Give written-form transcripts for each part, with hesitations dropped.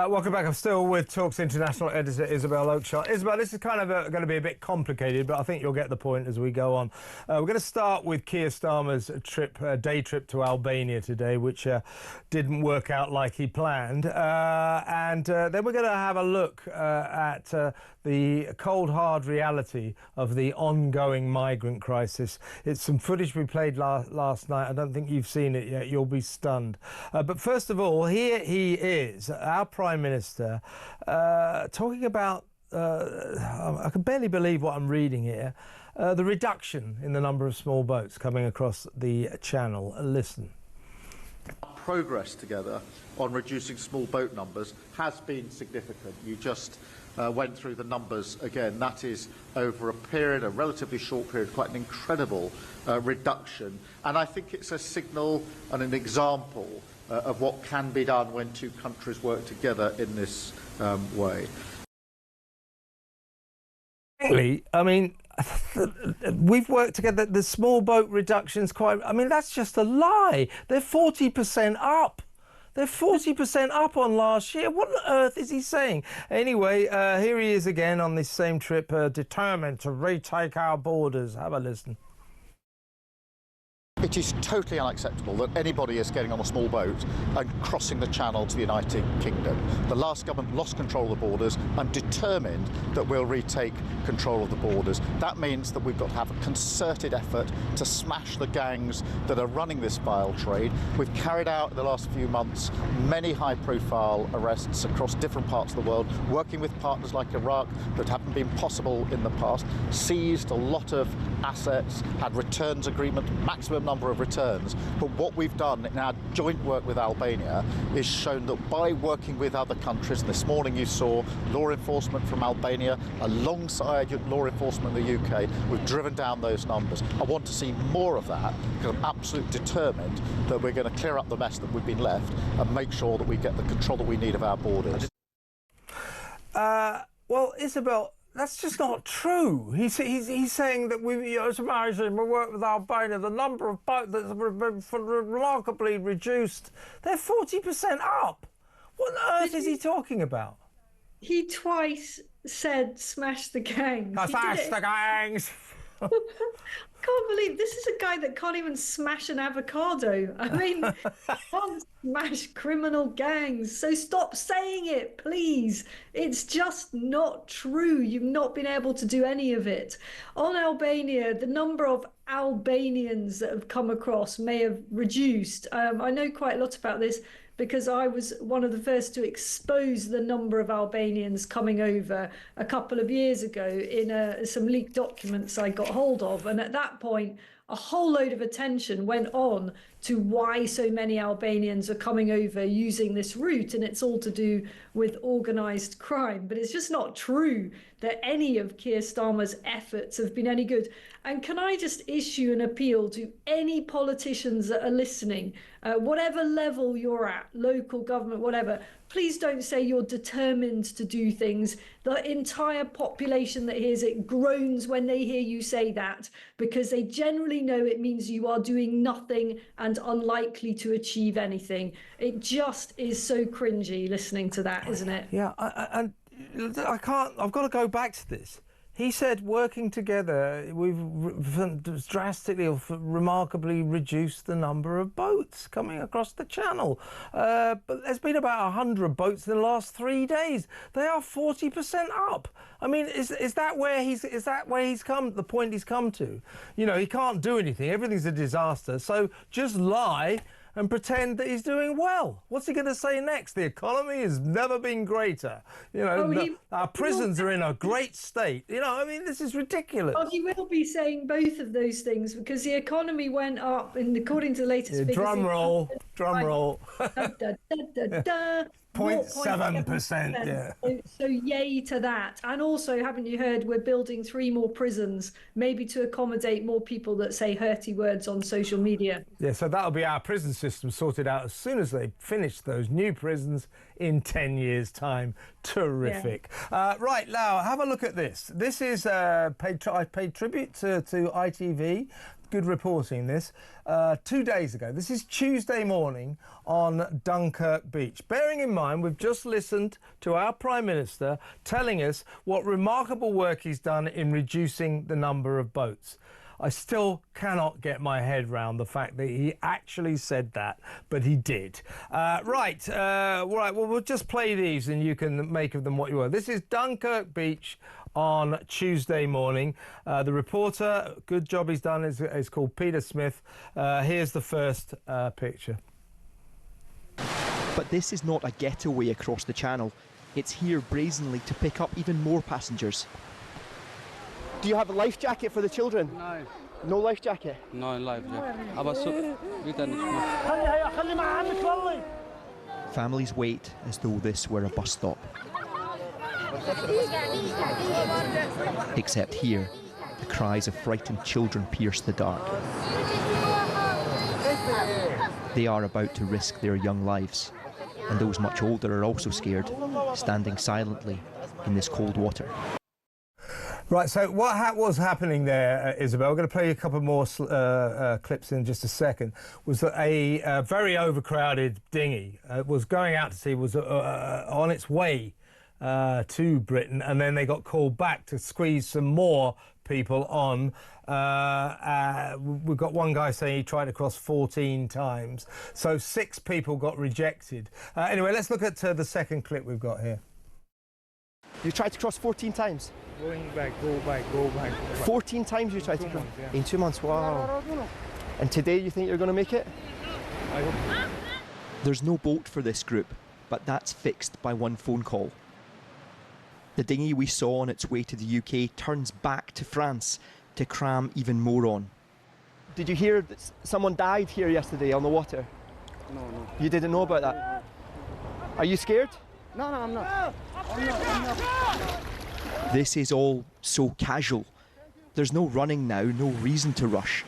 Welcome back. I'm still with Talk's international editor, Isabel Oakeshott. Isabel, this is kind of going to be a bit complicated, but I think you'll get the point as we go on. We're going to start with Keir Starmer's day trip to Albania today, which didn't work out like he planned. And then we're going to have a look at the cold, hard reality of the ongoing migrant crisis. It's some footage we played last night. I don't think you've seen it yet. You'll be stunned. But first of all, here he is, our Prime Minister, talking about, I can barely believe what I'm reading here, the reduction in the number of small boats coming across the channel. Listen. Progress together on reducing small boat numbers has been significant. You just went through the numbers again. That is over a relatively short period, quite an incredible reduction. And I think it's a signal and an example of what can be done when two countries work together in this way. I mean, we've worked together. The small boat reduction's that's just a lie. They're 40% up. They're 40% up on last year. What on earth is he saying? Anyway, here he is again on this same trip, determined to retake our borders. Have a listen. It is totally unacceptable that anybody is getting on a small boat and crossing the channel to the United Kingdom. The last government lost control of the borders. I'm determined that we'll retake control of the borders. That means that we've got to have a concerted effort to smash the gangs that are running this vile trade. We've carried out in the last few months many high-profile arrests across different parts of the world, working with partners like Iraq that haven't been possible in the past, seized a lot of assets, had returns agreement, maximum number of returns. But what we've done in our joint work with Albania is shown that by working with other countries, and this morning you saw law enforcement from Albania alongside law enforcement in the UK, we've driven down those numbers. I want to see more of that because I'm absolutely determined that we're going to clear up the mess that we've been left and make sure that we get the control that we need of our borders. Well, Isabel, that's just not true. He's saying that it's amazing, we work with Albania, the number of boats that's been remarkably reduced. They're 40% up. What on earth is he talking about? He twice said smash the gangs. Smash the gangs! I can't believe this is a guy that can't even smash an avocado. I mean, can't smash criminal gangs. So stop saying it, please. It's just not true. You've not been able to do any of it. On Albania, the number of Albanians that have come across may have reduced. I know quite a lot about this because I was one of the first to expose the number of Albanians coming over a couple of years ago in some leaked documents I got hold of. And at that point, a whole load of attention went on to why so many Albanians are coming over using this route, and it's all to do with organised crime. But it's just not true that any of Keir Starmer's efforts have been any good. And can I just issue an appeal to any politicians that are listening, whatever level you're at, local government, whatever, please don't say you're determined to do things. The entire population that hears it groans when they hear you say that, because they generally know it means you are doing nothing and unlikely to achieve anything. It just is so cringy listening to that, isn't it? Yeah, and I've got to go back to this. He said working together, we've drastically or remarkably reduced the number of boats coming across the channel. But there's been about 100 boats in the last 3 days. They are 40% up. I mean, is that where he's come? The point he's come to, you know, he can't do anything. Everything's a disaster. So just lie and pretend that he's doing well. What's he going to say next? The economy has never been greater. You know, our prisons are in a great state. You know, I mean, this is ridiculous. Well, he will be saying both of those things because the economy went up, and according to the latest figures... Drum roll. 0.7%, yeah. So yay to that. And also, haven't you heard, we're building 3 more prisons, maybe to accommodate more people that say hurty words on social media. Yeah, so that'll be our prison system sorted out as soon as they finish those new prisons in 10 years' time. Terrific. Right, Lau, have a look at this. This is I paid tribute to ITV. Good reporting this. 2 days ago. This is Tuesday morning on Dunkirk beach. Bearing in mind, we've just listened to our Prime Minister telling us what remarkable work he's done in reducing the number of boats. I still cannot get my head round the fact that he actually said that, but he did. Right, well, we'll just play these and you can make of them what you will. This is Dunkirk Beach on Tuesday morning. The reporter, good job he's done, is called Peter Smith. Here's the first picture. But this is not a getaway across the channel. It's here brazenly to pick up even more passengers. Do you have a life jacket for the children? No. No life jacket? No life jacket. Families wait as though this were a bus stop. Except here, the cries of frightened children pierce the dark. They are about to risk their young lives, and those much older are also scared, standing silently in this cold water. Right, so what was happening there, Isabel, we're going to play you a couple more clips in just a second, was that a very overcrowded dinghy was going out to sea, was on its way to Britain, and then they got called back to squeeze some more people on. We've got one guy saying he tried to cross 14 times, so 6 people got rejected. Anyway, let's look at the second clip we've got here. You tried to cross 14 times? Going back, go back, go back. 14 times you tried to cross? Yeah. In 2 months, wow. And today you think you're going to make it? I hope. There's no boat for this group, but that's fixed by one phone call. The dinghy we saw on its way to the UK turns back to France to cram even more on. Did you hear that someone died here yesterday on the water? No. You didn't know about that? Are you scared? No, I'm not. I'm not. This is all so casual. There's no running now, no reason to rush.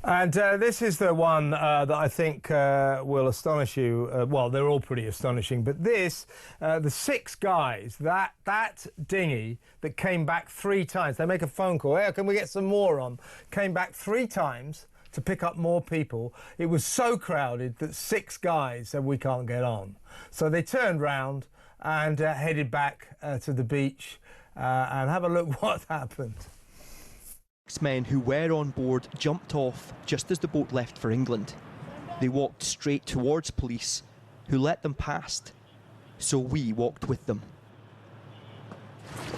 And this is the one that I think will astonish you. Well, they're all pretty astonishing, but this, the 6 guys, that dinghy that came back 3 times, they make a phone call, hey, can we get some more on? Came back 3 times to pick up more people. It was so crowded that 6 guys said, we can't get on. So they turned round and headed back to the beach and have a look what happened. 6 men who were on board jumped off just as the boat left for England. They walked straight towards police, who let them past. So we walked with them.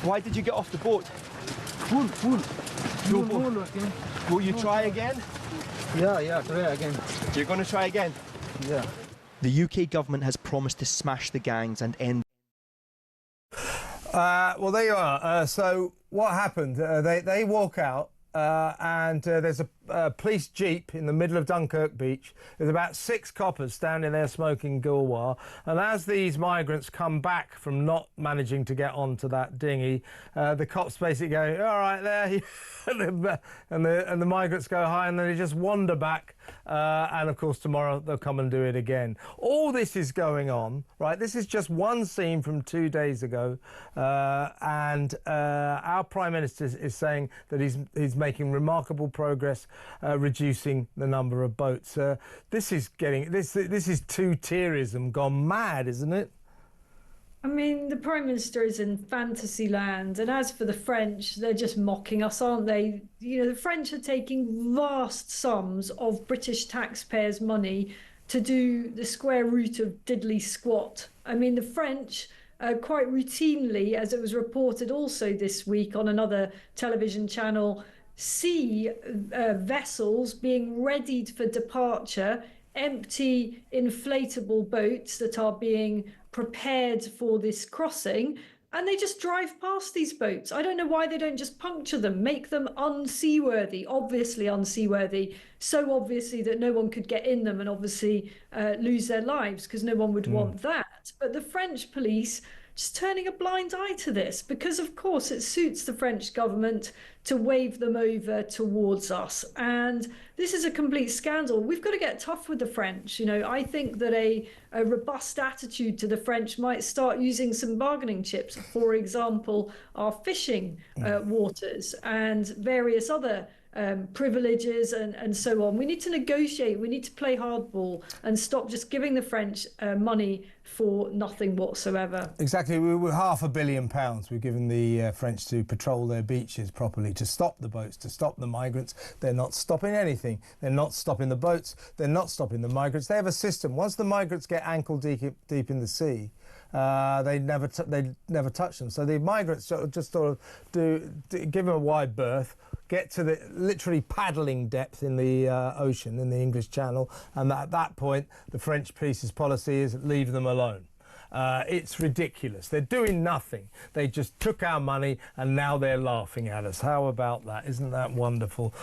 Why did you get off the boat? Full. Will you try again? Yeah, try again. You're going to try again? Yeah. The UK government has promised to smash the gangs and end. Well, there you are. So what happened? They walk out and there's a police jeep in the middle of Dunkirk Beach. There's about 6 coppers standing there smoking gulwar. And as these migrants come back from not managing to get onto that dinghy, the cops basically go, all right, there. and the migrants go hi, and then they just wander back. And of course, tomorrow they'll come and do it again. All this is going on, right? This is just one scene from 2 days ago. And our Prime Minister is saying that he's making remarkable progress reducing the number of boats. This is 2-tierism gone mad, isn't it? I mean, the Prime Minister is in fantasy land, and as for the French, they're just mocking us, aren't they? You know, the French are taking vast sums of British taxpayers' money to do the square root of diddly squat. I mean, the French quite routinely, as it was reported also this week on another television channel, see vessels being readied for departure, empty inflatable boats that are being prepared for this crossing, and they just drive past these boats. I don't know why they don't just puncture them, make them unseaworthy, obviously unseaworthy, so obviously that no one could get in them and obviously lose their lives, because no one would want that. But the French police just turning a blind eye to this, because of course it suits the French government to wave them over towards us. And this is a complete scandal. We've got to get tough with the French. You know, I think that a robust attitude to the French might start using some bargaining chips, for example, our fishing waters and various other privileges and so on. We need to negotiate, we need to play hardball and stop just giving the French money for nothing whatsoever. Exactly. We're £500 million we've given the French to patrol their beaches properly, to stop the boats, to stop the migrants. They're not stopping anything. They're not stopping the boats. They're not stopping the migrants. They have a system. Once the migrants get ankle deep in the sea, they never touch them. So the migrants just sort of give them a wide berth, get to the literally paddling depth in the ocean, in the English Channel, and at that point the French peace policy is leave them alone. It's ridiculous. They're doing nothing. They just took our money and now they're laughing at us. How about that? Isn't that wonderful?